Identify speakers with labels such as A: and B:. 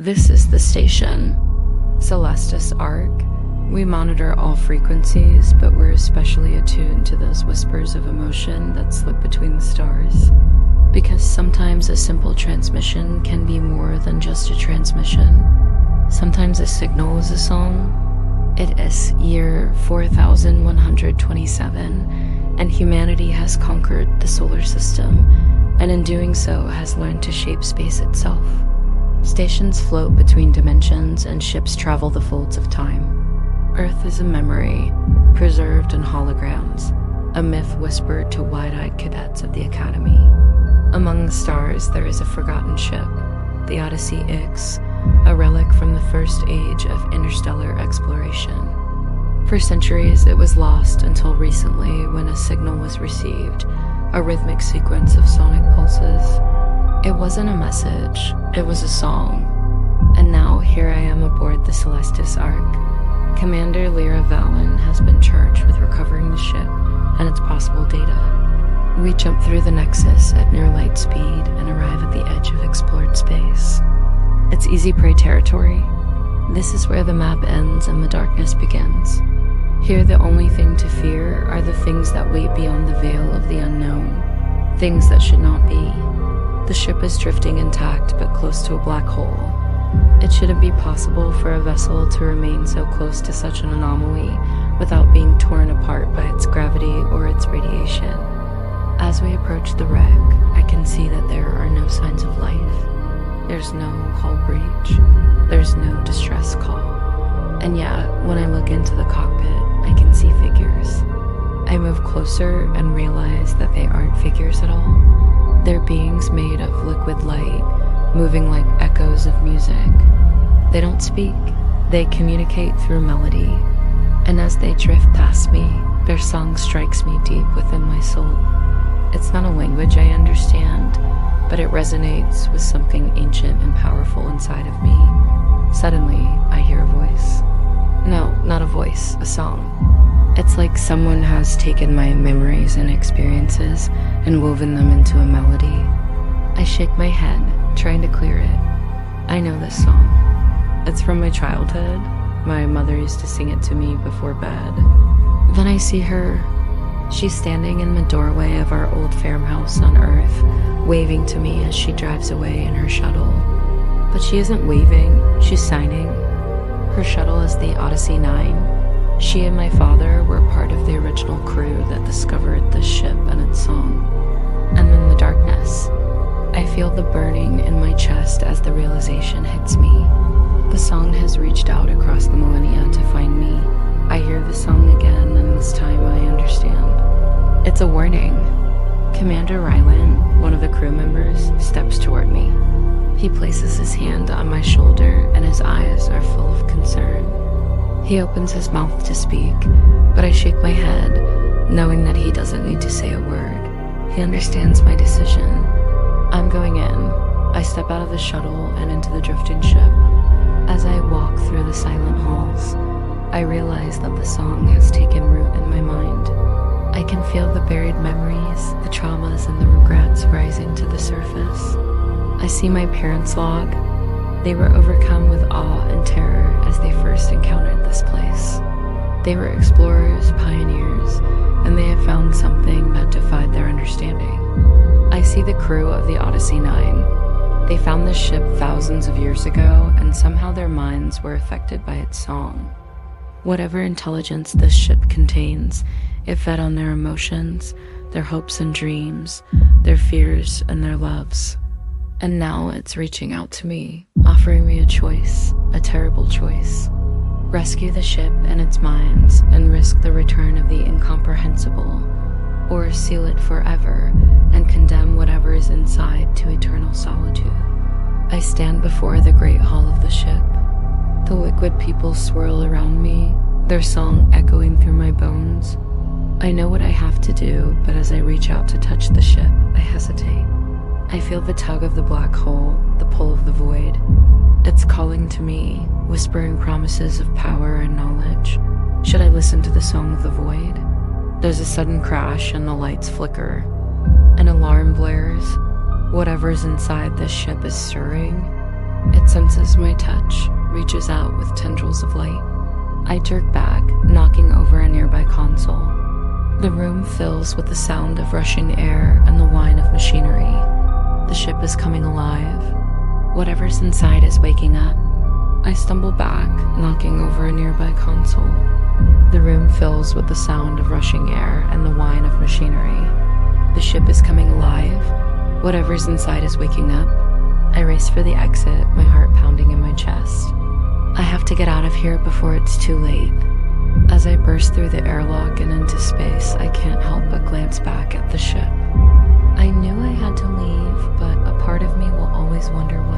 A: This is the station, Celestis Arc. We monitor all frequencies, but we're especially attuned to those whispers of emotion that slip between the stars. Because sometimes a simple transmission can be more than just a transmission. Sometimes a signal is a song. It is year 4127, and humanity has conquered the solar system, and in doing so has learned to shape space itself. Stations float between dimensions and ships travel the folds of time. Earth is a memory, preserved in holograms, a myth whispered to wide-eyed cadets of the Academy. Among the stars there is a forgotten ship, the Odyssey X, a relic from the first age of interstellar exploration. For centuries it was lost until recently when a signal was received, a rhythmic sequence of sonic pulses. It wasn't a message, it was a song. And now here I am aboard the Celestis Arc. Commander Lyra Valen has been charged with recovering the ship and its possible data. We jump through the Nexus at near light speed and arrive at the edge of explored space. It's easy prey territory. This is where the map ends and the darkness begins. Here the only thing to fear are the things that wait beyond the veil of the unknown, things that should not be. The ship is drifting intact but close to a black hole. It shouldn't be possible for a vessel to remain so close to such an anomaly without being torn apart by its gravity or its radiation. As we approach the wreck, I can see that there are no signs of life. There's no hull breach. There's no distress call. And yet, when I look into the cockpit, I can see figures. I move closer and realize that they aren't figures at all. They're beings made of liquid light, moving like echoes of music. They don't speak, they communicate through melody. And as they drift past me, their song strikes me deep within my soul. It's not a language I understand, but it resonates with something ancient and powerful inside of me. Suddenly, I hear a voice. No, not a voice, a song. It's like someone has taken my memories and experiences and woven them into a melody. I shake my head, trying to clear it. I know this song. It's from my childhood. My mother used to sing it to me before bed. Then I see her. She's standing in the doorway of our old farmhouse on Earth, waving to me as she drives away in her shuttle. But she isn't waving, she's signing. Her shuttle is the Odyssey 9. She and my father were part of the original crew that discovered this ship and its song. And in the darkness, I feel the burning in my chest as the realization hits me. The song has reached out across the millennia to find me. I hear the song again, and this time I understand. It's a warning. Commander Rylan, one of the crew members, steps toward me. He places his hand on my shoulder, and his eyes are full of concern. He opens his mouth to speak, but I shake my head, knowing that he doesn't need to say a word. He understands my decision. I'm going in. I step out of the shuttle and into the drifting ship. As I walk through the silent halls, I realize that the song has taken root in my mind. I can feel the buried memories, the traumas, and the regrets rising to the surface. I see my parents' log. They were overcome with awe and terror as they first encountered this place. They were explorers, pioneers, and they had found something that defied their understanding. I see the crew of the Odyssey 9. They found this ship thousands of years ago, and somehow their minds were affected by its song. Whatever intelligence this ship contains, it fed on their emotions, their hopes and dreams, their fears and their loves. And now it's reaching out to me, offering me a choice, a terrible choice. Rescue the ship and its minds and risk the return of the incomprehensible, or seal it forever and condemn whatever is inside to eternal solitude. I stand before the great hull of the ship. The liquid people swirl around me, their song echoing through my bones. I know what I have to do, but as I reach out to touch the ship, I hesitate. I feel the tug of the black hole, the pull of the void. It's calling to me, whispering promises of power and knowledge. Should I listen to the song of the void? There's a sudden crash and the lights flicker. An alarm blares. Whatever's inside this ship is stirring. It senses my touch, reaches out with tendrils of light. I jerk back, knocking over a nearby console. The room fills with the sound of rushing air and the whine of machinery. The ship is coming alive. Whatever's inside is waking up. I stumble back, knocking over a nearby console. The room fills with the sound of rushing air and the whine of machinery. The ship is coming alive. Whatever's inside is waking up. I race for the exit, my heart pounding in my chest. I have to get out of here before it's too late. As I burst through the airlock and into space, I can't help but glance back at the ship. I knew I had to leave, but a part of me will always wonder what